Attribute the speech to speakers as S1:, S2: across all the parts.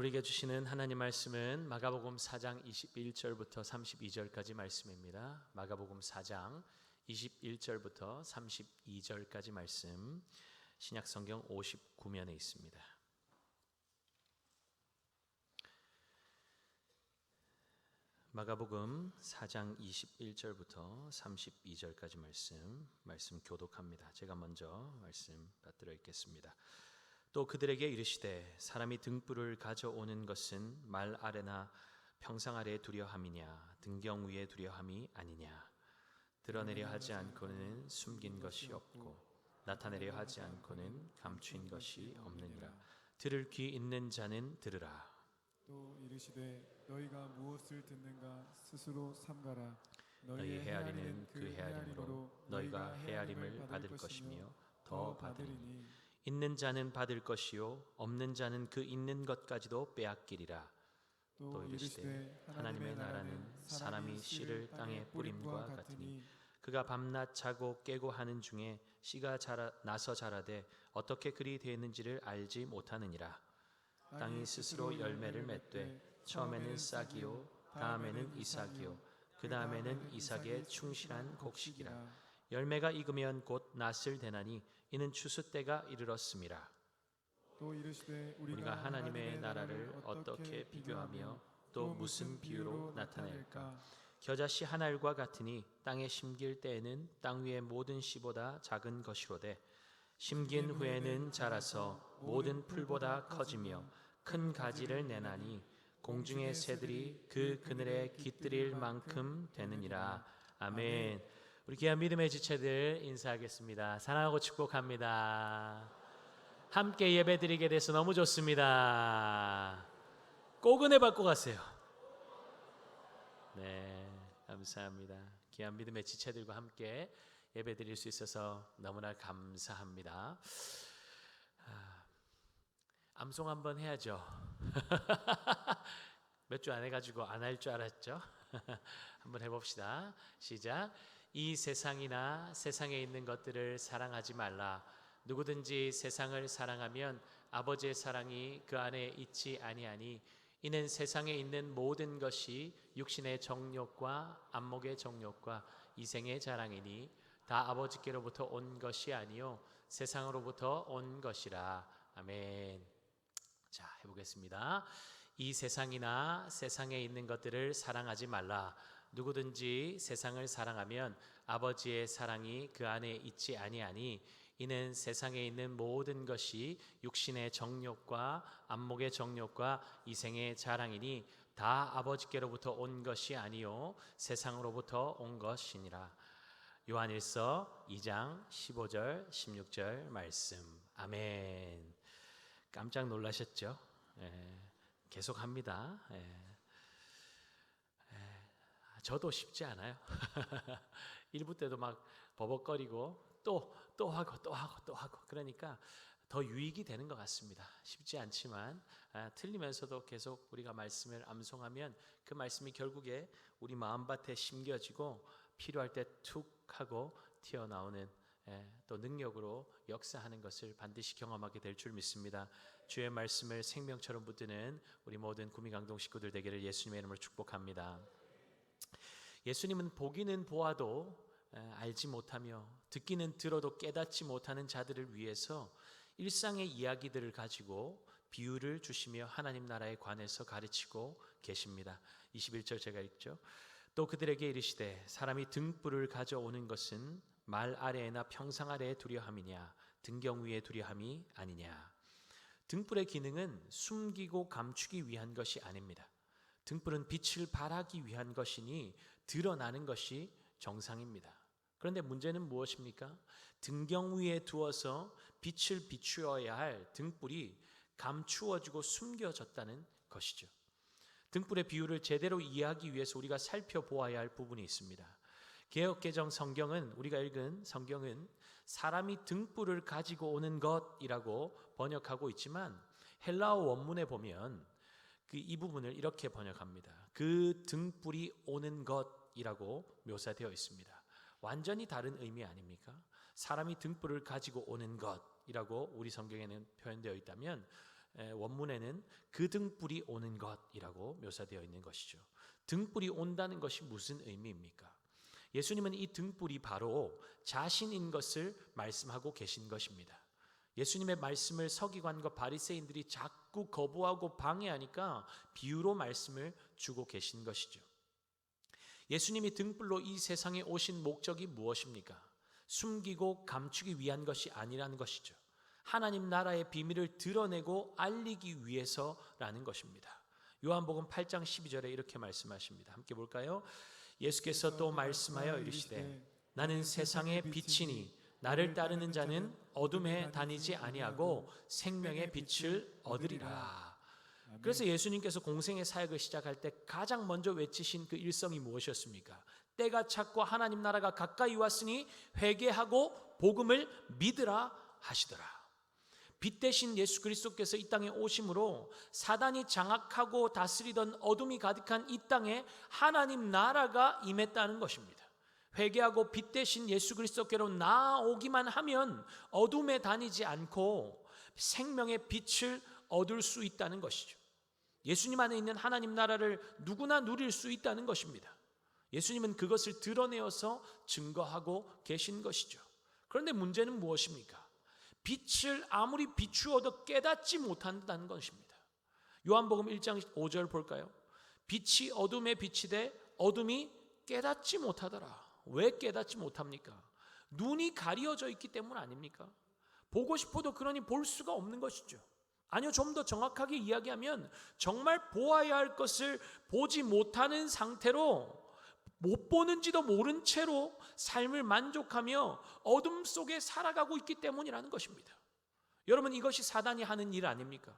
S1: 우리에게 주시는 하나님 말씀은 마가복음 4장 21절부터 32절까지 말씀입니다. 마가복음 4장 21절부터 32절까지 말씀, 신약성경 59면에 있습니다. 마가복음 4장 21절부터 32절까지 말씀 교독합니다. 제가 먼저 말씀 받들어 읽겠습니다. 또 그들에게 이르시되 사람이 등불을 가져오는 것은 말 아래나 평상 아래 두려함이냐 등경 위에 두려함이 아니냐. 드러내려 하지 않고는 숨긴 것이 없고 나타내려 하지 않고는 감추인 것이 없느니라. 들을 귀 있는 자는 들으라.
S2: 또 이르시되 너희가 무엇을 듣는가 스스로 삼가라.
S1: 너희 헤아리는 그 헤아림으로 너희가 헤아림을 받을 것이며 더 받으리니 있는 자는 받을 것이요 없는 자는 그 있는 것까지도 빼앗기리라. 또 이르시되 하나님의 나라는 사람이 씨를 땅에 뿌림과 같으니 그가 밤낮 자고 깨고 하는 중에 씨가 나서 자라되 어떻게 그리 되었는지를 알지 못하느니라. 땅이 스스로 열매를 맺되 처음에는 싹이요 다음에는 이삭이요 그 다음에는 이삭의 충실한 곡식이라. 열매가 익으면 곧 낫을 대나니 이는 추수 때가 이르렀음이라.
S2: 또 이르시되
S1: 우리가 하나님의 나라를 어떻게 비교하며 또 무슨 비유로 나타낼까? 겨자씨 한 알과 같으니 땅에 심길 때에는 땅 위의 모든 씨보다 작은 것이로되 심긴 후에는 자라서 모든 풀보다 커지며 큰 가지를 내나니 공중의 새들이 그 그늘에 깃들일 만큼 되느니라. 아멘. 우리 귀한 믿음의 지체들 인사하겠습니다. 사랑하고 축복합니다. 함께 예배드리게 돼서 너무 좋습니다. 꼭 은혜 받고 가세요. 네, 감사합니다. 귀한 믿음의 지체들과 함께 예배드릴 수 있어서 너무나 감사합니다. 암송 한번 해야죠. 몇 주 안 해가지고 안 할 줄 알았죠? 한번 해봅시다. 시작. 이 세상이나 세상에 있는 것들을 사랑하지 말라. 누구든지 세상을 사랑하면 아버지의 사랑이 그 안에 있지 아니하니 이는 세상에 있는 모든 것이 육신의 정욕과 안목의 정욕과 이생의 자랑이니 다 아버지께로부터 온 것이 아니요 세상으로부터 온 것이라. 아멘. 자, 해보겠습니다. 이 세상이나 세상에 있는 것들을 사랑하지 말라. 누구든지 세상을 사랑하면 아버지의 사랑이 그 안에 있지 아니하니 이는 세상에 있는 모든 것이 육신의 정욕과 안목의 정욕과 이생의 자랑이니 다 아버지께로부터 온 것이 아니요 세상으로부터 온 것이니라. 요한일서 2장 15절 16절 말씀. 아멘. 깜짝 놀라셨죠? 계속합니다. 저도 쉽지 않아요. 1부 때도 막 버벅거리고 또 하고 그러니까 더 유익이 되는 것 같습니다. 쉽지 않지만 틀리면서도 계속 우리가 말씀을 암송하면 그 말씀이 결국에 우리 마음밭에 심겨지고 필요할 때 툭 하고 튀어나오는 또 능력으로 역사하는 것을 반드시 경험하게 될 줄 믿습니다. 주의 말씀을 생명처럼 붙드는 우리 모든 구미강동 식구들 되기를 예수님의 이름으로 축복합니다. 예수님은 보기는 보아도 알지 못하며 듣기는 들어도 깨닫지 못하는 자들을 위해서 일상의 이야기들을 가지고 비유를 주시며 하나님 나라에 관해서 가르치고 계십니다. 21절 제가 읽죠. 또 그들에게 이르시되 사람이 등불을 가져오는 것은 말 아래나 평상 아래에 두려함이냐 등경 위에 두려함이 아니냐. 등불의 기능은 숨기고 감추기 위한 것이 아닙니다. 등불은 빛을 발하기 위한 것이니 드러나는 것이 정상입니다. 그런데 문제는 무엇입니까? 등경 위에 두어서 빛을 비추어야 할 등불이 감추어지고 숨겨졌다는 것이죠. 등불의 비유를 제대로 이해하기 위해서 우리가 살펴보아야 할 부분이 있습니다. 개역개정 성경은 우리가 읽은 성경은 사람이 등불을 가지고 오는 것이라고 번역하고 있지만 헬라어 원문에 보면 이 부분을 이렇게 번역합니다. 그 등불이 오는 것이라고 묘사되어 있습니다. 완전히 다른 의미 아닙니까? 사람이 등불을 가지고 오는 것이라고 우리 성경에는 표현되어 있다면 원문에는 그 등불이 오는 것이라고 묘사되어 있는 것이죠. 등불이 온다는 것이 무슨 의미입니까? 예수님은 이 등불이 바로 자신인 것을 말씀하고 계신 것입니다. 예수님의 말씀을 서기관과 바리새인들이 자꾸 거부하고 방해하니까 비유로 말씀을 주고 계신 것이죠. 예수님이 등불로 이 세상에 오신 목적이 무엇입니까? 숨기고 감추기 위한 것이 아니라는 것이죠. 하나님 나라의 비밀을 드러내고 알리기 위해서라는 것입니다. 요한복음 8장 12절에 이렇게 말씀하십니다. 함께 볼까요? 예수께서 또 말씀하여 이르시되 나는 세상의 빛이니 나를 따르는 자는 어둠에 다니지 아니하고 생명의 빛을 얻으리라. 그래서 예수님께서 공생의 사역을 시작할 때 가장 먼저 외치신 그 일성이 무엇이었습니까? 때가 찼고 하나님 나라가 가까이 왔으니 회개하고 복음을 믿으라 하시더라. 빛 대신 예수 그리스도께서 이 땅에 오심으로 사단이 장악하고 다스리던 어둠이 가득한 이 땅에 하나님 나라가 임했다는 것입니다. 회개하고 빛 대신 예수 그리스도께로 나아오기만 하면 어둠에 다니지 않고 생명의 빛을 얻을 수 있다는 것이죠. 예수님 안에 있는 하나님 나라를 누구나 누릴 수 있다는 것입니다. 예수님은 그것을 드러내어서 증거하고 계신 것이죠. 그런데 문제는 무엇입니까? 빛을 아무리 비추어도 깨닫지 못한다는 것입니다. 요한복음 1장 5절 볼까요? 빛이 어둠에 비치되 어둠이 깨닫지 못하더라. 왜 깨닫지 못합니까? 눈이 가려져 있기 때문 아닙니까? 보고 싶어도 그러니 볼 수가 없는 것이죠. 아니요, 좀 더 정확하게 이야기하면 정말 보아야 할 것을 보지 못하는 상태로 못 보는지도 모른 채로 삶을 만족하며 어둠 속에 살아가고 있기 때문이라는 것입니다. 여러분, 이것이 사단이 하는 일 아닙니까?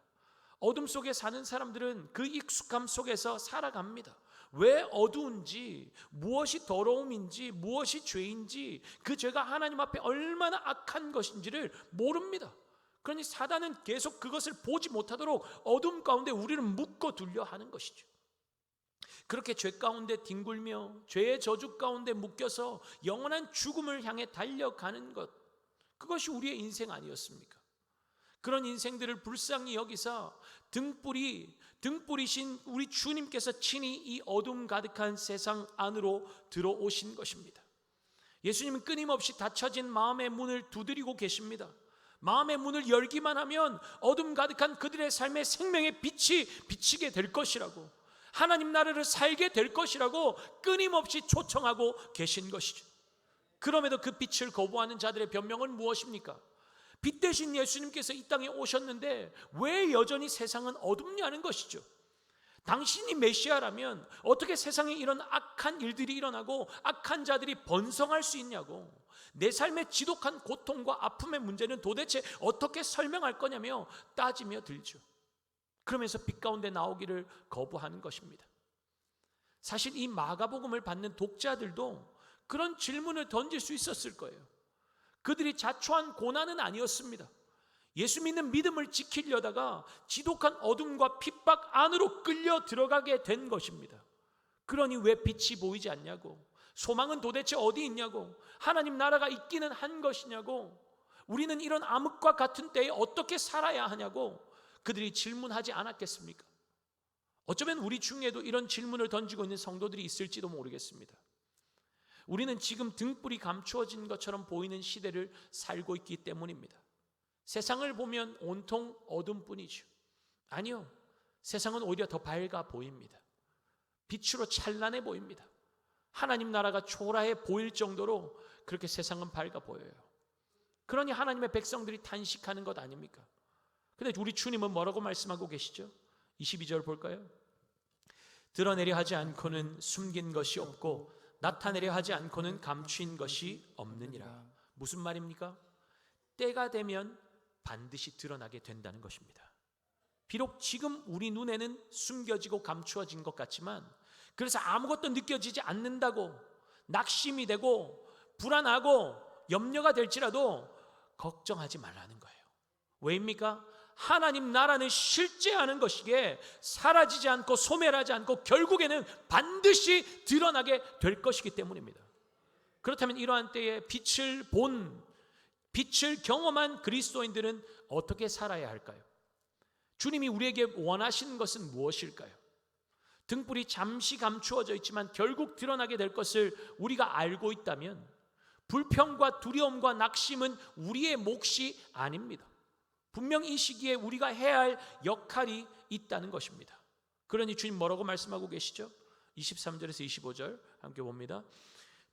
S1: 어둠 속에 사는 사람들은 그 익숙함 속에서 살아갑니다. 왜 어두운지, 무엇이 더러움인지, 무엇이 죄인지, 그 죄가 하나님 앞에 얼마나 악한 것인지를 모릅니다. 그러니 사단은 계속 그것을 보지 못하도록 어둠 가운데 우리를 묶어두려 하는 것이죠. 그렇게 죄 가운데 뒹굴며 죄의 저주 가운데 묶여서 영원한 죽음을 향해 달려가는 것, 그것이 우리의 인생 아니었습니까? 그런 인생들을 불쌍히 여기서 등불이신 우리 주님께서 친히 이 어둠 가득한 세상 안으로 들어오신 것입니다. 예수님은 끊임없이 닫혀진 마음의 문을 두드리고 계십니다. 마음의 문을 열기만 하면 어둠 가득한 그들의 삶에 생명의 빛이 비치게 될 것이라고, 하나님 나라를 살게 될 것이라고 끊임없이 초청하고 계신 것이죠. 그럼에도 그 빛을 거부하는 자들의 변명은 무엇입니까? 빛 대신 예수님께서 이 땅에 오셨는데 왜 여전히 세상은 어둡냐는 것이죠. 당신이 메시아라면 어떻게 세상에 이런 악한 일들이 일어나고 악한 자들이 번성할 수 있냐고, 내 삶의 지독한 고통과 아픔의 문제는 도대체 어떻게 설명할 거냐며 따지며 들죠. 그러면서 빛 가운데 나오기를 거부하는 것입니다. 사실 이 마가복음을 받는 독자들도 그런 질문을 던질 수 있었을 거예요. 그들이 자초한 고난은 아니었습니다. 예수 믿는 믿음을 지키려다가 지독한 어둠과 핍박 안으로 끌려 들어가게 된 것입니다. 그러니 왜 빛이 보이지 않냐고, 소망은 도대체 어디 있냐고, 하나님 나라가 있기는 한 것이냐고, 우리는 이런 암흑과 같은 때에 어떻게 살아야 하냐고 그들이 질문하지 않았겠습니까? 어쩌면 우리 중에도 이런 질문을 던지고 있는 성도들이 있을지도 모르겠습니다. 우리는 지금 등불이 감추어진 것처럼 보이는 시대를 살고 있기 때문입니다. 세상을 보면 온통 어둠뿐이죠. 아니요, 세상은 오히려 더 밝아 보입니다. 빛으로 찬란해 보입니다. 하나님 나라가 초라해 보일 정도로 그렇게 세상은 밝아 보여요. 그러니 하나님의 백성들이 탄식하는 것 아닙니까? 근데 우리 주님은 뭐라고 말씀하고 계시죠? 22절 볼까요? 드러내려 하지 않고는 숨긴 것이 없고 나타내려 하지 않고는 감추인 것이 없느니라. 무슨 말입니까? 때가 되면 반드시 드러나게 된다는 것입니다. 비록 지금 우리 눈에는 숨겨지고 감추어진 것 같지만, 그래서 아무것도 느껴지지 않는다고 낙심이 되고 불안하고 염려가 될지라도 걱정하지 말라는 거예요. 왜입니까? 하나님 나라는 실제하는 것이기에 사라지지 않고 소멸하지 않고 결국에는 반드시 드러나게 될 것이기 때문입니다. 그렇다면 이러한 때에 빛을 경험한 그리스도인들은 어떻게 살아야 할까요? 주님이 우리에게 원하시는 것은 무엇일까요? 등불이 잠시 감추어져 있지만 결국 드러나게 될 것을 우리가 알고 있다면 불평과 두려움과 낙심은 우리의 몫이 아닙니다. 분명 이 시기에 우리가 해야 할 역할이 있다는 것입니다. 그러니 주님 뭐라고 말씀하고 계시죠? 23절에서 25절 함께 봅니다.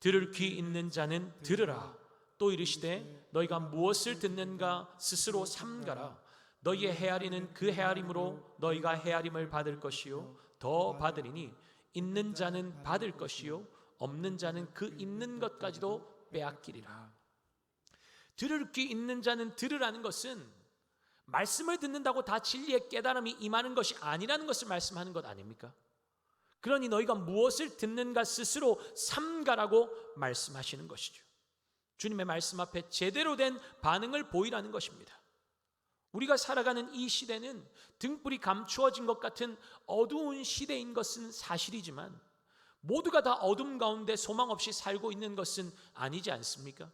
S1: 들을 귀 있는 자는 들으라. 또 이르시되 너희가 무엇을 듣는가 스스로 삼가라. 너희의 헤아리는 그 헤아림으로 너희가 헤아림을 받을 것이요 더 받으리니 있는 자는 받을 것이요 없는 자는 그 있는 것까지도 빼앗기리라. 들을 귀 있는 자는 들으라는 것은 말씀을 듣는다고 다 진리의 깨달음이 임하는 것이 아니라는 것을 말씀하는 것 아닙니까? 그러니 너희가 무엇을 듣는가 스스로 삼가라고 말씀하시는 것이죠. 주님의 말씀 앞에 제대로 된 반응을 보이라는 것입니다. 우리가 살아가는 이 시대는 등불이 감추어진 것 같은 어두운 시대인 것은 사실이지만 모두가 다 어둠 가운데 소망 없이 살고 있는 것은 아니지 않습니까?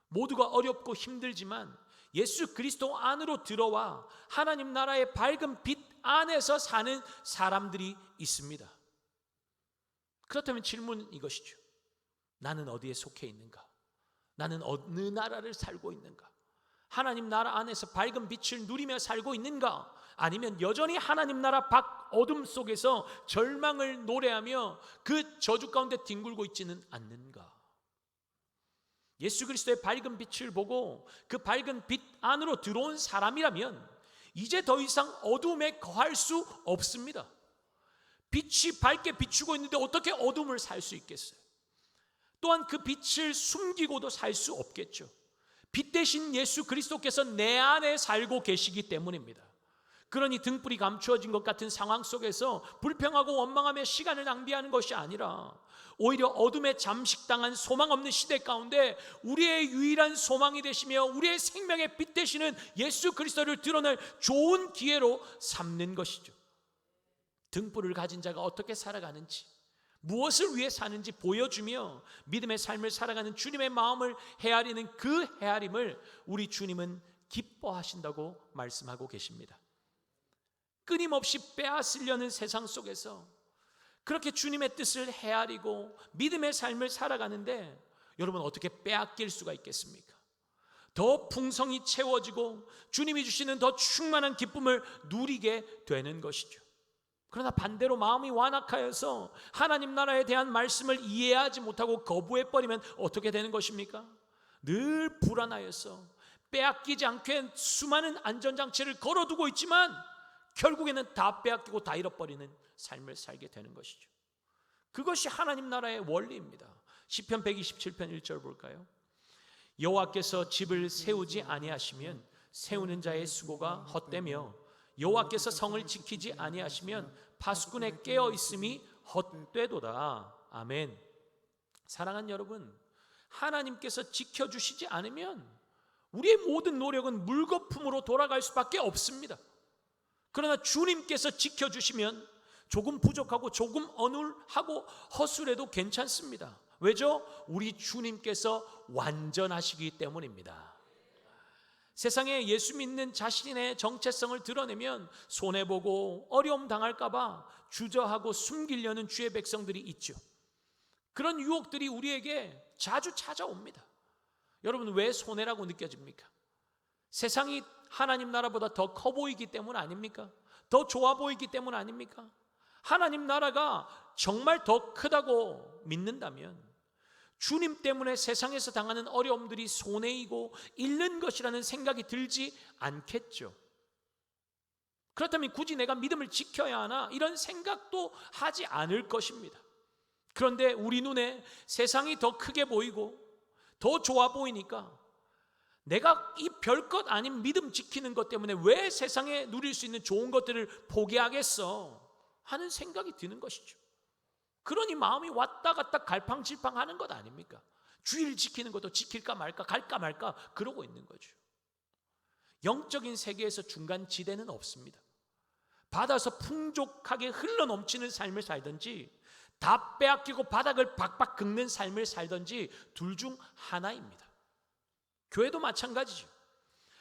S1: 모두가 어렵고 힘들지만 예수 그리스도 안으로 들어와 하나님 나라의 밝은 빛 안에서 사는 사람들이 있습니다. 그렇다면 질문은 이것이죠. 나는 어디에 속해 있는가? 나는 어느 나라를 살고 있는가? 하나님 나라 안에서 밝은 빛을 누리며 살고 있는가? 아니면 여전히 하나님 나라 밖 어둠 속에서 절망을 노래하며 그 저주 가운데 뒹굴고 있지는 않는가? 예수 그리스도의 밝은 빛을 보고 그 밝은 빛 안으로 들어온 사람이라면 이제 더 이상 어둠에 거할 수 없습니다. 빛이 밝게 비추고 있는데 어떻게 어둠을 살 수 있겠어요? 또한 그 빛을 숨기고도 살 수 없겠죠. 빛 대신 예수 그리스도께서 내 안에 살고 계시기 때문입니다. 그러니 등불이 감추어진 것 같은 상황 속에서 불평하고 원망하며 시간을 낭비하는 것이 아니라 오히려 어둠에 잠식당한 소망 없는 시대 가운데 우리의 유일한 소망이 되시며 우리의 생명의 빛 되시는 예수 그리스도를 드러낼 좋은 기회로 삼는 것이죠. 등불을 가진 자가 어떻게 살아가는지, 무엇을 위해 사는지 보여주며 믿음의 삶을 살아가는 주님의 마음을 헤아리는 그 헤아림을 우리 주님은 기뻐하신다고 말씀하고 계십니다. 끊임없이 빼앗으려는 세상 속에서 그렇게 주님의 뜻을 헤아리고 믿음의 삶을 살아가는데 여러분 어떻게 빼앗길 수가 있겠습니까? 더 풍성히 채워지고 주님이 주시는 더 충만한 기쁨을 누리게 되는 것이죠. 그러나 반대로 마음이 완악하여서 하나님 나라에 대한 말씀을 이해하지 못하고 거부해버리면 어떻게 되는 것입니까? 늘 불안하여서 빼앗기지 않게 수많은 안전장치를 걸어두고 있지만 결국에는 다 빼앗기고 다 잃어버리는 삶을 살게 되는 것이죠. 그것이 하나님 나라의 원리입니다. 시편 127편 1절 볼까요? 여호와께서 집을 세우지 아니하시면 세우는 자의 수고가 헛되며 여호와께서 성을 지키지 아니하시면 파수꾼의 깨어 있음이 헛되도다. 아멘. 사랑하는 여러분, 하나님께서 지켜주시지 않으면 우리의 모든 노력은 물거품으로 돌아갈 수밖에 없습니다. 그러나 주님께서 지켜주시면 조금 부족하고 조금 어눌하고 허술해도 괜찮습니다. 왜죠? 우리 주님께서 완전하시기 때문입니다. 세상에 예수 믿는 자신의 정체성을 드러내면 손해보고 어려움 당할까 봐 주저하고 숨기려는 주의 백성들이 있죠. 그런 유혹들이 우리에게 자주 찾아옵니다. 여러분 왜 손해라고 느껴집니까? 세상이 하나님 나라보다 더 커 보이기 때문 아닙니까? 더 좋아 보이기 때문 아닙니까? 하나님 나라가 정말 더 크다고 믿는다면 주님 때문에 세상에서 당하는 어려움들이 손해이고 잃는 것이라는 생각이 들지 않겠죠. 그렇다면 굳이 내가 믿음을 지켜야 하나 이런 생각도 하지 않을 것입니다. 그런데 우리 눈에 세상이 더 크게 보이고 더 좋아 보이니까 내가 이 별것 아닌 믿음 지키는 것 때문에 왜 세상에 누릴 수 있는 좋은 것들을 포기하겠어 하는 생각이 드는 것이죠. 그러니 마음이 왔다 갔다 갈팡질팡하는 것 아닙니까? 주의를 지키는 것도 지킬까 말까 갈까 말까 그러고 있는 거죠. 영적인 세계에서 중간 지대는 없습니다. 받아서 풍족하게 흘러넘치는 삶을 살든지 다 빼앗기고 바닥을 박박 긁는 삶을 살든지 둘 중 하나입니다. 교회도 마찬가지죠.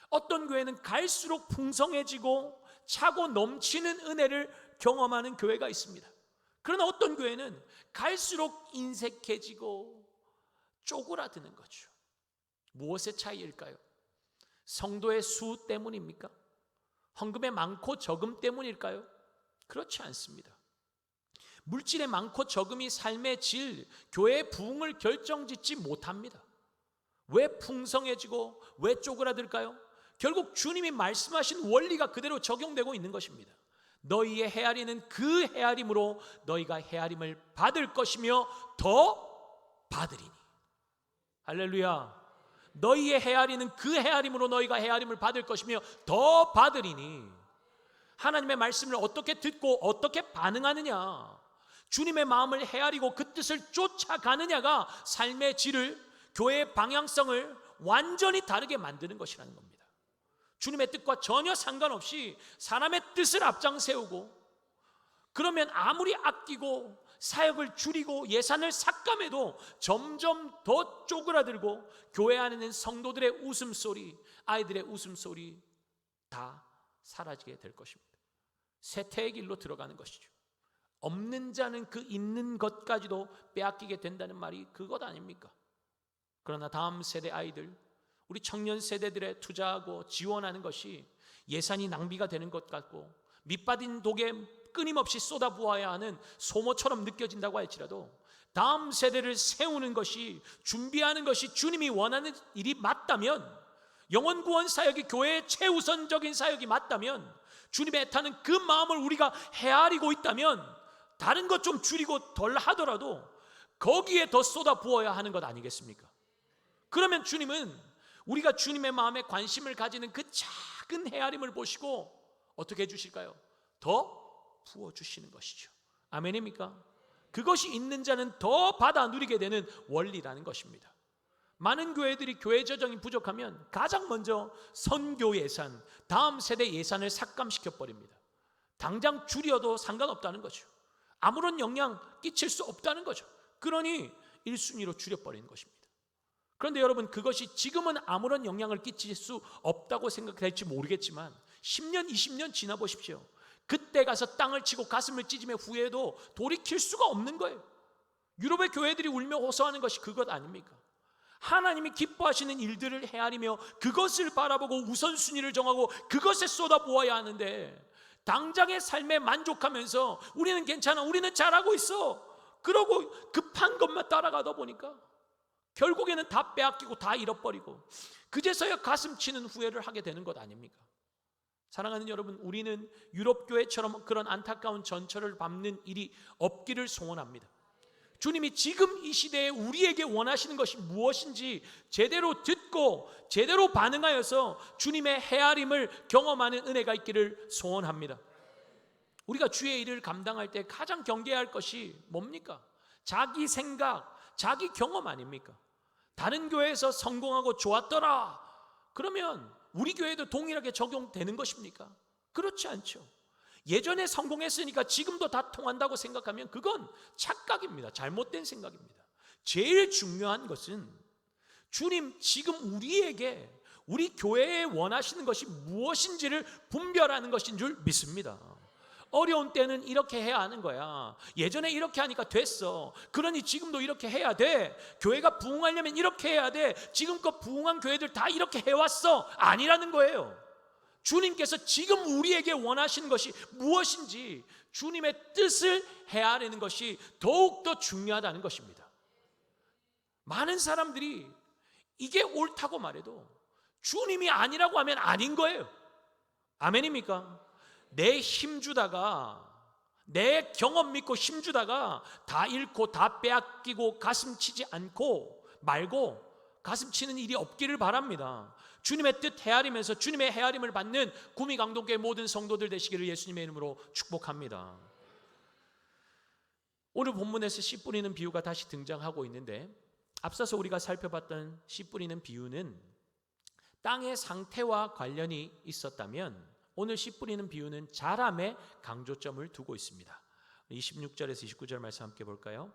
S1: 어떤 교회는 갈수록 풍성해지고 차고 넘치는 은혜를 경험하는 교회가 있습니다. 그러나 어떤 교회는 갈수록 인색해지고 쪼그라드는 거죠. 무엇의 차이일까요? 성도의 수 때문입니까? 헌금의 많고 적음 때문일까요? 그렇지 않습니다. 물질의 많고 적음이 삶의 질, 교회의 부흥을 결정짓지 못합니다. 왜 풍성해지고 왜 쪼그라들까요? 결국 주님이 말씀하신 원리가 그대로 적용되고 있는 것입니다. 너희의 헤아리는 그 헤아림으로 너희가 헤아림을 받을 것이며 더 받으리니. 할렐루야. 너희의 헤아리는 그 헤아림으로 너희가 헤아림을 받을 것이며 더 받으리니. 하나님의 말씀을 어떻게 듣고 어떻게 반응하느냐, 주님의 마음을 헤아리고 그 뜻을 쫓아가느냐가 삶의 질을, 교회의 방향성을 완전히 다르게 만드는 것이라는 겁니다. 주님의 뜻과 전혀 상관없이 사람의 뜻을 앞장 세우고, 그러면 아무리 아끼고 사역을 줄이고 예산을 삭감해도 점점 더 쪼그라들고 교회 안에 있는 성도들의 웃음소리, 아이들의 웃음소리 다 사라지게 될 것입니다. 쇠퇴의 길로 들어가는 것이죠. 없는 자는 그 있는 것까지도 빼앗기게 된다는 말이 그것 아닙니까? 그러나 다음 세대 아이들, 우리 청년 세대들의 투자하고 지원하는 것이 예산이 낭비가 되는 것 같고 밑받인 독에 끊임없이 쏟아부어야 하는 소모처럼 느껴진다고 할지라도 다음 세대를 세우는 것이, 준비하는 것이 주님이 원하는 일이 맞다면, 영혼 구원 사역이 교회의 최우선적인 사역이 맞다면, 주님의 애타는 그 마음을 우리가 헤아리고 있다면 다른 것 좀 줄이고 덜 하더라도 거기에 더 쏟아부어야 하는 것 아니겠습니까? 그러면 주님은 우리가 주님의 마음에 관심을 가지는 그 작은 헤아림을 보시고 어떻게 해주실까요? 더 부어주시는 것이죠. 아멘입니까? 그것이 있는 자는 더 받아 누리게 되는 원리라는 것입니다. 많은 교회들이 교회 재정이 부족하면 가장 먼저 선교 예산, 다음 세대 예산을 삭감시켜 버립니다. 당장 줄여도 상관없다는 거죠. 아무런 영향 끼칠 수 없다는 거죠. 그러니 1순위로 줄여버리는 것입니다. 그런데 여러분, 그것이 지금은 아무런 영향을 끼칠 수 없다고 생각될지 모르겠지만 10년, 20년 지나 보십시오. 그때 가서 땅을 치고 가슴을 찢으며 후회해도 돌이킬 수가 없는 거예요. 유럽의 교회들이 울며 호소하는 것이 그것 아닙니까? 하나님이 기뻐하시는 일들을 헤아리며 그것을 바라보고 우선순위를 정하고 그것에 쏟아부어야 하는데, 당장의 삶에 만족하면서 우리는 괜찮아, 우리는 잘하고 있어, 그러고 급한 것만 따라가다 보니까 결국에는 다 빼앗기고 다 잃어버리고 그제서야 가슴 치는 후회를 하게 되는 것 아닙니까? 사랑하는 여러분, 우리는 유럽교회처럼 그런 안타까운 전철을 밟는 일이 없기를 소원합니다. 주님이 지금 이 시대에 우리에게 원하시는 것이 무엇인지 제대로 듣고 제대로 반응하여서 주님의 헤아림을 경험하는 은혜가 있기를 소원합니다. 우리가 주의 일을 감당할 때 가장 경계해야 할 것이 뭡니까? 자기 생각, 자기 경험 아닙니까? 다른 교회에서 성공하고 좋았더라, 그러면 우리 교회도 동일하게 적용되는 것입니까? 그렇지 않죠. 예전에 성공했으니까 지금도 다 통한다고 생각하면 그건 착각입니다. 잘못된 생각입니다. 제일 중요한 것은 주님 지금 우리에게, 우리 교회에 원하시는 것이 무엇인지를 분별하는 것인 줄 믿습니다. 어려운 때는 이렇게 해야 하는 거야. 예전에 이렇게 하니까 됐어. 그러니 지금도 이렇게 해야 돼. 교회가 부흥하려면 이렇게 해야 돼. 지금껏 부흥한 교회들 다 이렇게 해왔어. 아니라는 거예요. 주님께서 지금 우리에게 원하시는 것이 무엇인지 주님의 뜻을 헤아리는 것이 더욱더 중요하다는 것입니다. 많은 사람들이 이게 옳다고 말해도 주님이 아니라고 하면 아닌 거예요. 아멘입니까? 내 힘주다가, 내 경험 믿고 힘주다가 다 잃고 다 빼앗기고 가슴 치지 않고 말고 가슴 치는 일이 없기를 바랍니다. 주님의 뜻 헤아리면서 주님의 헤아림을 받는 구미강동교회 모든 성도들 되시기를 예수님의 이름으로 축복합니다. 오늘 본문에서 씨 뿌리는 비유가 다시 등장하고 있는데, 앞서서 우리가 살펴봤던 씨 뿌리는 비유는 땅의 상태와 관련이 있었다면, 오늘 씨 뿌리는 비유는 자람에 강조점을 두고 있습니다. 26절에서 29절 말씀 함께 볼까요?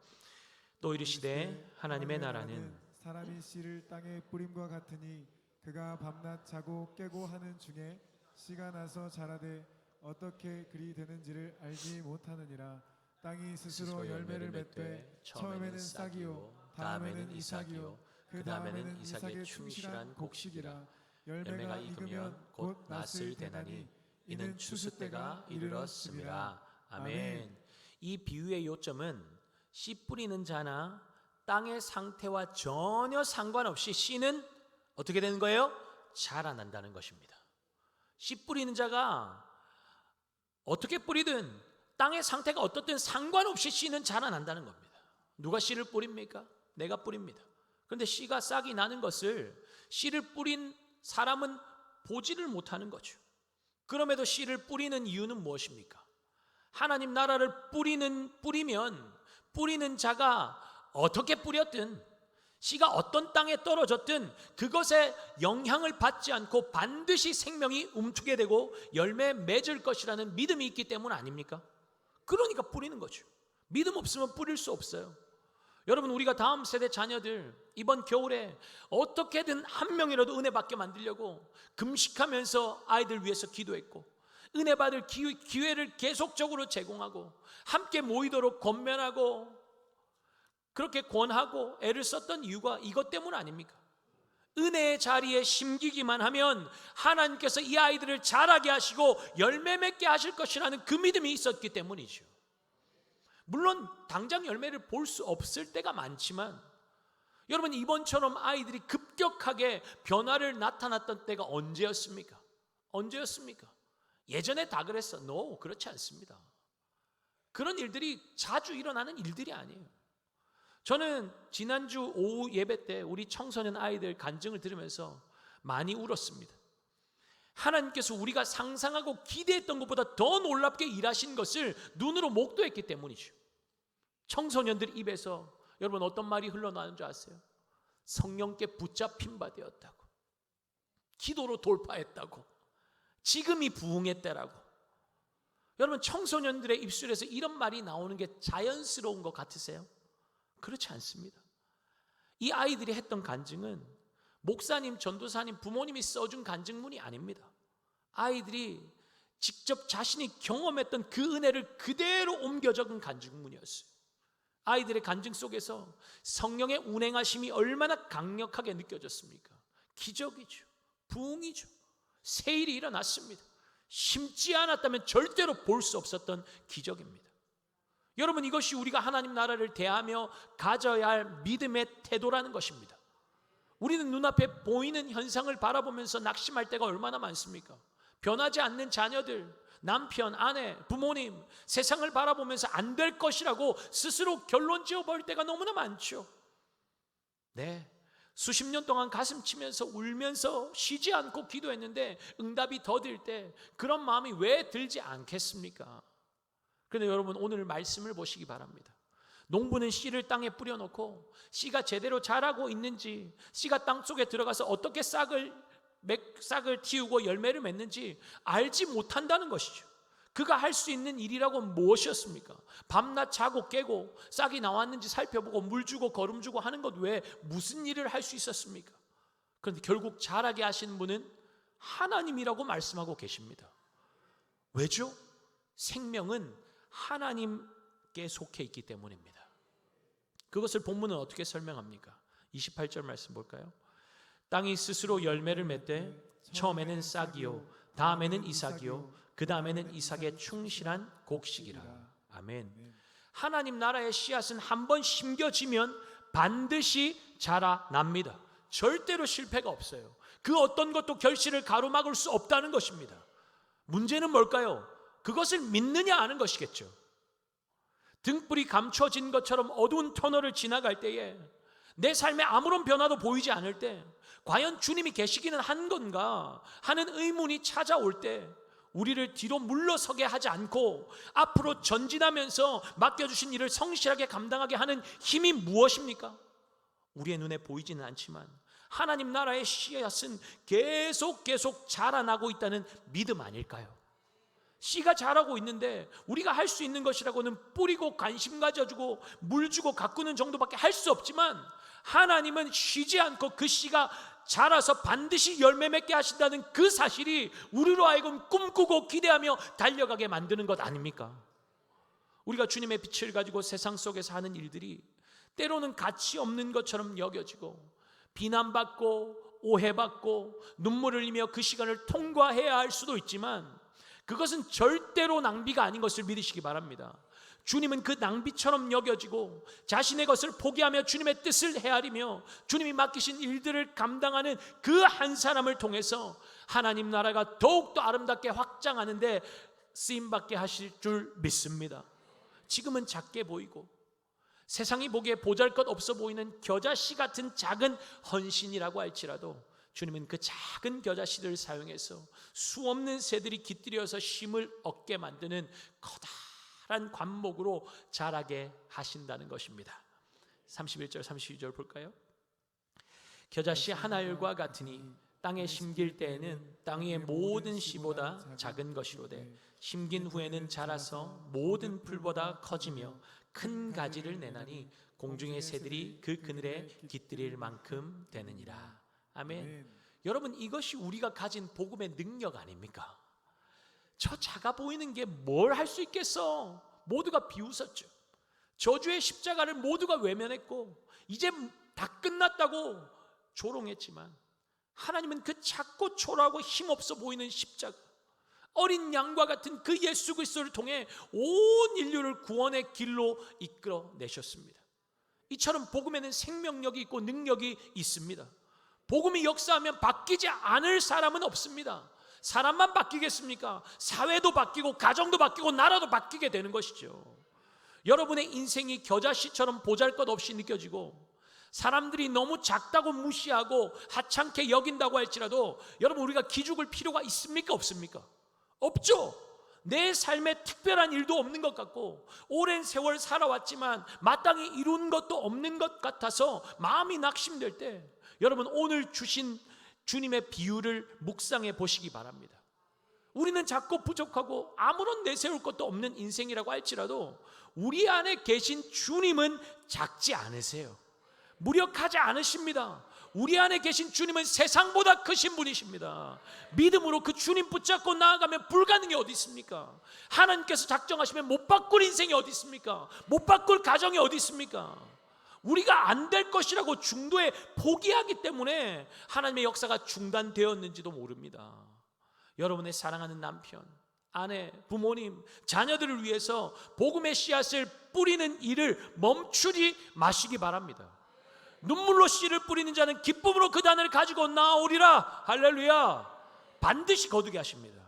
S1: 또 이르시되 하나님의 나라는
S2: 사람이 씨를 땅에 뿌림과 같으니 그가 밤낮 자고 깨고 하는 중에 씨가 나서 자라되 어떻게 그리 되는지를 알지 못하느니라. 땅이 스스로 열매를 맺되 처음에는 싹이요 다음에는 이삭이요 그 다음에는 이삭의 충실한 곡식이라. 열매가 익으면 곧 낫을 대나니 이는 추수 때가 이르렀음이라.
S1: 아멘. 이 비유의 요점은 씨 뿌리는 자나 땅의 상태와 전혀 상관없이 씨는 어떻게 되는 거예요? 자라난다는 것입니다. 씨 뿌리는 자가 어떻게 뿌리든 땅의 상태가 어떻든 상관없이 씨는 자라난다는 겁니다. 누가 씨를 뿌립니까? 내가 뿌립니다. 그런데 씨가 싹이 나는 것을 씨를 뿌린 사람은 보지를 못하는 거죠. 그럼에도 씨를 뿌리는 이유는 무엇입니까? 하나님 나라를 뿌리면 뿌리는 자가 어떻게 뿌렸든 씨가 어떤 땅에 떨어졌든 그것에 영향을 받지 않고 반드시 생명이 움트게 되고 열매 맺을 것이라는 믿음이 있기 때문 아닙니까? 그러니까 뿌리는 거죠. 믿음 없으면 뿌릴 수 없어요. 여러분, 우리가 다음 세대 자녀들 이번 겨울에 어떻게든 한 명이라도 은혜 받게 만들려고 금식하면서 아이들 위해서 기도했고 은혜 받을 기회를 계속적으로 제공하고 함께 모이도록 권면하고 그렇게 권하고 애를 썼던 이유가 이것 때문 아닙니까? 은혜의 자리에 심기기만 하면 하나님께서 이 아이들을 자라게 하시고 열매 맺게 하실 것이라는 그 믿음이 있었기 때문이죠. 물론 당장 열매를 볼 수 없을 때가 많지만 여러분, 이번처럼 아이들이 급격하게 변화를 나타났던 때가 언제였습니까? 예전에 다 그랬어. No, 그렇지 않습니다. 그런 일들이 자주 일어나는 일들이 아니에요. 저는 지난주 오후 예배 때 우리 청소년 아이들 간증을 들으면서 많이 울었습니다. 하나님께서 우리가 상상하고 기대했던 것보다 더 놀랍게 일하신 것을 눈으로 목도했기 때문이죠. 청소년들 입에서 여러분 어떤 말이 흘러나오는 줄 아세요? 성령께 붙잡힌 바 되었다고, 기도로 돌파했다고, 지금이 부흥의 때라고. 여러분, 청소년들의 입술에서 이런 말이 나오는 게 자연스러운 것 같으세요? 그렇지 않습니다. 이 아이들이 했던 간증은 목사님, 전도사님, 부모님이 써준 간증문이 아닙니다. 아이들이 직접 자신이 경험했던 그 은혜를 그대로 옮겨 적은 간증문이었어요. 아이들의 간증 속에서 성령의 운행하심이 얼마나 강력하게 느껴졌습니까? 기적이죠. 부흥이죠. 새 일이 일어났습니다. 심지 않았다면 절대로 볼 수 없었던 기적입니다. 여러분, 이것이 우리가 하나님 나라를 대하며 가져야 할 믿음의 태도라는 것입니다. 우리는 눈앞에 보이는 현상을 바라보면서 낙심할 때가 얼마나 많습니까? 변하지 않는 자녀들, 남편, 아내, 부모님, 세상을 바라보면서 안 될 것이라고 스스로 결론 지어버릴 때가 너무나 많죠. 네, 수십 년 동안 가슴 치면서 울면서 쉬지 않고 기도했는데 응답이 더딜 때 그런 마음이 왜 들지 않겠습니까? 그런데 여러분, 오늘 말씀을 보시기 바랍니다. 농부는 씨를 땅에 뿌려놓고 씨가 제대로 자라고 있는지, 씨가 땅 속에 들어가서 어떻게 싹을 틔우고 열매를 맺는지 알지 못한다는 것이죠. 그가 할 수 있는 일이라고 무엇이었습니까? 밤낮 자고 깨고 싹이 나왔는지 살펴보고 물 주고 거름 주고 하는 것 외에 무슨 일을 할 수 있었습니까? 그런데 결국 자라게 하신 분은 하나님이라고 말씀하고 계십니다. 왜죠? 생명은 하나님께 속해 있기 때문입니다. 그것을 본문은 어떻게 설명합니까? 28절 말씀 볼까요? 땅이 스스로 열매를 맺되 처음에는 싹이요 다음에는 이삭이요 그 다음에는 이삭의 충실한 곡식이라. 아멘. 하나님 나라의 씨앗은 한번 심겨지면 반드시 자라납니다. 절대로 실패가 없어요. 그 어떤 것도 결실을 가로막을 수 없다는 것입니다. 문제는 뭘까요? 그것을 믿느냐 하는 것이겠죠. 등불이 감춰진 것처럼 어두운 터널을 지나갈 때에 내 삶에 아무런 변화도 보이지 않을 때 과연 주님이 계시기는 한 건가 하는 의문이 찾아올 때 우리를 뒤로 물러서게 하지 않고 앞으로 전진하면서 맡겨주신 일을 성실하게 감당하게 하는 힘이 무엇입니까? 우리의 눈에 보이지는 않지만 하나님 나라의 씨앗은 계속 자라나고 있다는 믿음 아닐까요? 씨가 자라고 있는데 우리가 할 수 있는 것이라고는 뿌리고 관심 가져주고 물 주고 가꾸는 정도밖에 할 수 없지만 하나님은 쉬지 않고 그 씨가 자라서 반드시 열매 맺게 하신다는 그 사실이 우리로 하여금 꿈꾸고 기대하며 달려가게 만드는 것 아닙니까? 우리가 주님의 빛을 가지고 세상 속에서 하는 일들이 때로는 가치 없는 것처럼 여겨지고 비난받고 오해받고 눈물을 흘리며 그 시간을 통과해야 할 수도 있지만 그것은 절대로 낭비가 아닌 것을 믿으시기 바랍니다. 주님은 그 낭비처럼 여겨지고 자신의 것을 포기하며 주님의 뜻을 헤아리며 주님이 맡기신 일들을 감당하는 그 한 사람을 통해서 하나님 나라가 더욱더 아름답게 확장하는데 쓰임받게 하실 줄 믿습니다. 지금은 작게 보이고 세상이 보기에 보잘것없어 보이는 겨자씨 같은 작은 헌신이라고 할지라도 주님은 그 작은 겨자씨들을 사용해서 수없는 새들이 깃들여서 쉼을 얻게 만드는 커다란 관목으로 자라게 하신다는 것입니다. 31절 32절 볼까요? 겨자씨 한 알과 같으니 땅에 심길 때에는 땅 위의 모든 씨보다 작은 것이로되 심긴 후에는 자라서 모든 풀보다 커지며 큰 가지를 내나니 공중의 새들이 그 그늘에 깃들일 만큼 되느니라. 아멘. 여러분, 이것이 우리가 가진 복음의 능력 아닙니까? 저 작아 보이는 게 뭘 할 수 있겠어? 모두가 비웃었죠. 저주의 십자가를 모두가 외면했고 이제 다 끝났다고 조롱했지만 하나님은 그 작고 초라하고 힘없어 보이는 십자가, 어린 양과 같은 그 예수 그리스도를 통해 온 인류를 구원의 길로 이끌어 내셨습니다. 이처럼 복음에는 생명력이 있고 능력이 있습니다. 복음이 역사하면 바뀌지 않을 사람은 없습니다. 사람만 바뀌겠습니까? 사회도 바뀌고 가정도 바뀌고 나라도 바뀌게 되는 것이죠. 여러분의 인생이 겨자씨처럼 보잘것없이 느껴지고 사람들이 너무 작다고 무시하고 하찮게 여긴다고 할지라도 여러분, 우리가 기죽을 필요가 있습니까? 없습니까? 없죠. 내 삶에 특별한 일도 없는 것 같고 오랜 세월 살아왔지만 마땅히 이룬 것도 없는 것 같아서 마음이 낙심될 때 여러분, 오늘 주신 주님의 비유를 묵상해 보시기 바랍니다. 우리는 작고 부족하고 아무런 내세울 것도 없는 인생이라고 할지라도 우리 안에 계신 주님은 작지 않으세요. 무력하지 않으십니다. 우리 안에 계신 주님은 세상보다 크신 분이십니다. 믿음으로 그 주님 붙잡고 나아가면 불가능이 어디 있습니까? 하나님께서 작정하시면 못 바꿀 인생이 어디 있습니까? 못 바꿀 가정이 어디 있습니까? 우리가 안 될 것이라고 중도에 포기하기 때문에 하나님의 역사가 중단되었는지도 모릅니다. 여러분의 사랑하는 남편, 아내, 부모님, 자녀들을 위해서 복음의 씨앗을 뿌리는 일을 멈추지 마시기 바랍니다. 눈물로 씨를 뿌리는 자는 기쁨으로 그 단을 가지고 나아오리라. 할렐루야. 반드시 거두게 하십니다.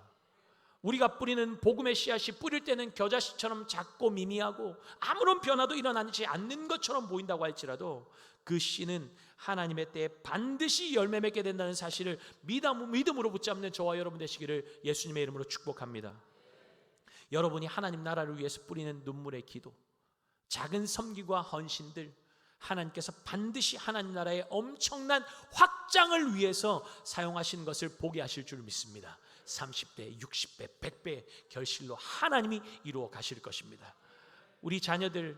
S1: 우리가 뿌리는 복음의 씨앗이 뿌릴 때는 겨자씨처럼 작고 미미하고 아무런 변화도 일어나지 않는 것처럼 보인다고 할지라도 그 씨는 하나님의 때에 반드시 열매 맺게 된다는 사실을 믿음으로 붙잡는 저와 여러분 되시기를 예수님의 이름으로 축복합니다. 여러분이 하나님 나라를 위해서 뿌리는 눈물의 기도, 작은 섬기와 헌신들, 하나님께서 반드시 하나님 나라의 엄청난 확장을 위해서 사용하신 것을 보게 하실 줄 믿습니다. 30배, 60배, 100배 결실로 하나님이 이루어 가실 것입니다. 우리 자녀들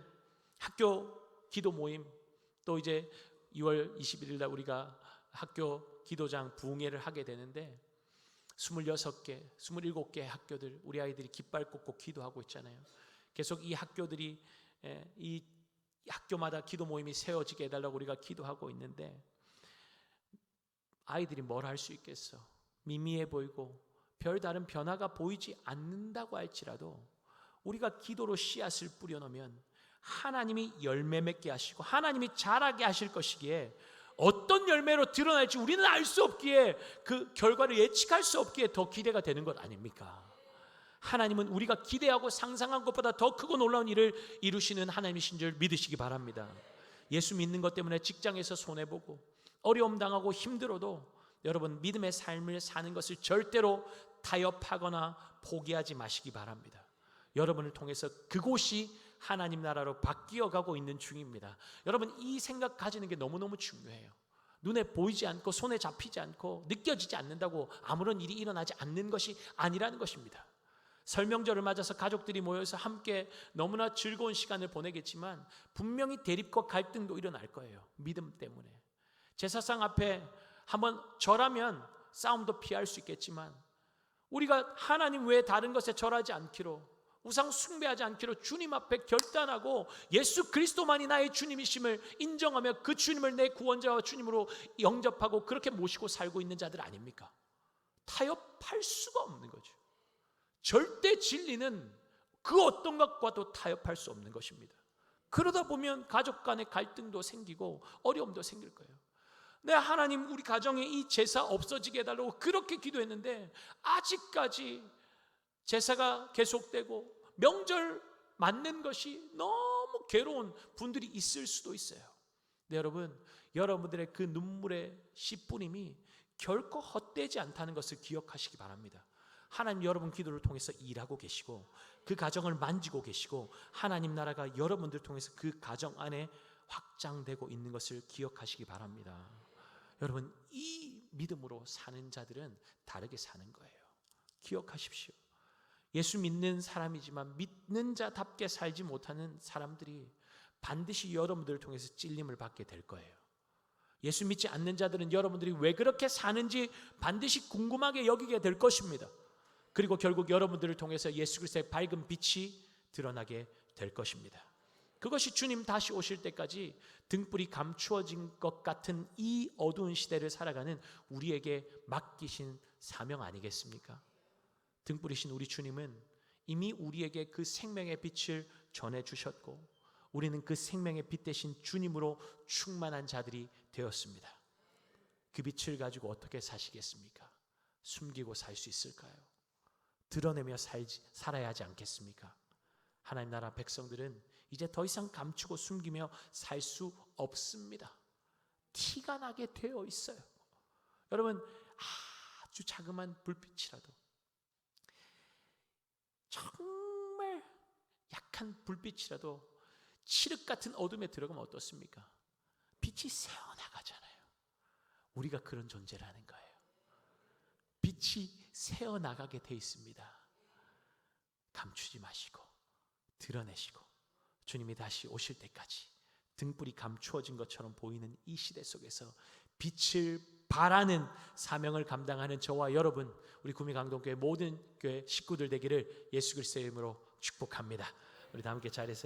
S1: 학교 기도 모임, 또 이제 2월 21일 날 우리가 학교 기도장 부흥회를 하게 되는데 26개, 27개 학교들, 우리 아이들이 깃발 꽂고 기도하고 있잖아요. 계속 이 학교들이 이 학교마다 기도 모임이 세워지게 해달라고 우리가 기도하고 있는데 아이들이 뭘 할 수 있겠어? 미미해 보이고 별다른 변화가 보이지 않는다고 할지라도 우리가 기도로 씨앗을 뿌려놓으면 하나님이 열매 맺게 하시고 하나님이 자라게 하실 것이기에 어떤 열매로 드러날지 우리는 알 수 없기에 그 결과를 예측할 수 없기에 더 기대가 되는 것 아닙니까? 하나님은 우리가 기대하고 상상한 것보다 더 크고 놀라운 일을 이루시는 하나님이신 줄 믿으시기 바랍니다. 예수 믿는 것 때문에 직장에서 손해보고 어려움 당하고 힘들어도 여러분, 믿음의 삶을 사는 것을 절대로 타협하거나 포기하지 마시기 바랍니다. 여러분을 통해서 그곳이 하나님 나라로 바뀌어가고 있는 중입니다. 여러분, 이 생각 가지는 게 너무너무 중요해요. 눈에 보이지 않고 손에 잡히지 않고 느껴지지 않는다고 아무런 일이 일어나지 않는 것이 아니라는 것입니다. 설명절을 맞아서 가족들이 모여서 함께 너무나 즐거운 시간을 보내겠지만 분명히 대립과 갈등도 일어날 거예요. 믿음 때문에. 제사상 앞에 한번 절하면 싸움도 피할 수 있겠지만 우리가 하나님 외에 다른 것에 절하지 않기로, 우상 숭배하지 않기로 주님 앞에 결단하고 예수 그리스도만이 나의 주님이심을 인정하며 그 주님을 내 구원자와 주님으로 영접하고 그렇게 모시고 살고 있는 자들 아닙니까? 타협할 수가 없는 거죠. 절대 진리는 그 어떤 것과도 타협할 수 없는 것입니다. 그러다 보면 가족 간의 갈등도 생기고 어려움도 생길 거예요. 네, 하나님 우리 가정에 이 제사 없어지게 해달라고 그렇게 기도했는데 아직까지 제사가 계속되고 명절 맞는 것이 너무 괴로운 분들이 있을 수도 있어요. 네, 여러분들의 그 눈물의 씨뿌림이 결코 헛되지 않다는 것을 기억하시기 바랍니다. 하나님 여러분 기도를 통해서 일하고 계시고 그 가정을 만지고 계시고 하나님 나라가 여러분들 통해서 그 가정 안에 확장되고 있는 것을 기억하시기 바랍니다. 여러분, 이 믿음으로 사는 자들은 다르게 사는 거예요. 기억하십시오. 예수 믿는 사람이지만 믿는 자답게 살지 못하는 사람들이 반드시 여러분들을 통해서 찔림을 받게 될 거예요. 예수 믿지 않는 자들은 여러분들이 왜 그렇게 사는지 반드시 궁금하게 여기게 될 것입니다. 그리고 결국 여러분들을 통해서 예수 그리스도의 밝은 빛이 드러나게 될 것입니다. 그것이 주님 다시 오실 때까지 등불이 감추어진 것 같은 이 어두운 시대를 살아가는 우리에게 맡기신 사명 아니겠습니까? 등불이신 우리 주님은 이미 우리에게 그 생명의 빛을 전해주셨고 우리는 그 생명의 빛 대신 주님으로 충만한 자들이 되었습니다. 그 빛을 가지고 어떻게 사시겠습니까? 숨기고 살 수 있을까요? 드러내며 살아야 하지 않겠습니까? 하나님 나라 백성들은 이제 더 이상 감추고 숨기며 살 수 없습니다. 티가 나게 되어 있어요. 여러분, 아주 자그마한 불빛이라도, 정말 약한 불빛이라도 칠흑 같은 어둠에 들어가면 어떻습니까? 빛이 새어나가잖아요. 우리가 그런 존재라는 거예요. 빛이 새어나가게 돼 있습니다. 감추지 마시고 드러내시고 주님이 다시 오실 때까지 등불이 감추어진 것처럼 보이는 이 시대 속에서 빛을 발하는 사명을 감당하는 저와 여러분, 우리 구미강동교회 모든 교회 식구들 되기를 예수 그리스도의 이름으로 축복합니다. 우리 다 함께 자리에서